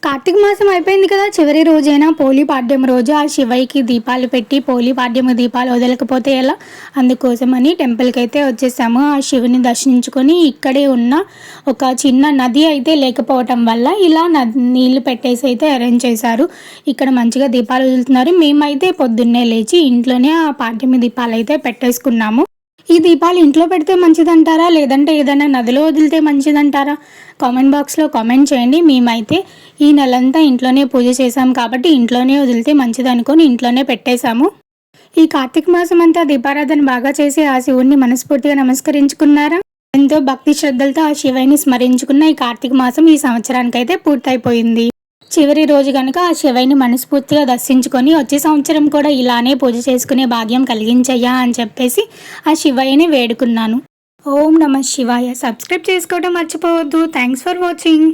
కార్తీక మాసం అయిపోయింది కదా, చివరి రోజైన పోలి పాడ్యం రోజు ఆ శివయ్యకి దీపాలు పెట్టి పోలి పాడ్యము దీపాలు వదలకపోతే ఎలా, అందుకోసమని టెంపుల్కి అయితే వచ్చేసాము. ఆ శివుని దర్శించుకొని ఇక్కడే ఉన్న ఒక చిన్న నది అయితే లేకపోవటం వల్ల ఇలా నీళ్లు పెట్టేసి అయితే అరేంజ్ చేశారు. ఇక్కడ మంచిగా దీపాలు వదులుతున్నారు. మేమైతే పొద్దున్నే లేచి ఇంట్లోనే ఆ పాడ్యమి దీపాలు అయితే పెట్టేసుకున్నాము. ఈ దీపాలు ఇంట్లో పెడితే మంచిదంటారా, లేదంటే ఏదైనా నదిలో వదిలితే మంచిదంటారా? కామెంట్ బాక్స్లో కామెంట్ చేయండి. మేమైతే ఈ నెలంతా ఇంట్లోనే పూజ చేసాం కాబట్టి ఇంట్లోనే వదిలితే మంచిది అనుకొని ఇంట్లోనే పెట్టేశాము. ఈ కార్తీక మాసం అంతా దీపారాధన బాగా చేసి ఆ శివుణ్ణి మనస్ఫూర్తిగా నమస్కరించుకున్నారా? ఎంతో భక్తి శ్రద్ధలతో ఆ శివయ్యని స్మరించుకున్న ఈ కార్తీక మాసం ఈ సంవత్సరానికైతే పూర్తయిపోయింది. చివరి రోజు కనుక ఆ శివయ్యని మనస్ఫూర్తిగా దర్శించుకొని వచ్చే సంవత్సరం కూడా ఇలానే పూజ చేసుకునే భాగ్యం కలిగించయ్యా అని చెప్పేసి ఆ శివయ్యని వేడుకున్నాను. ఓం నమః శివాయ. సబ్స్క్రైబ్ చేసుకోవడం మర్చిపోవద్దు. Thanks for watching.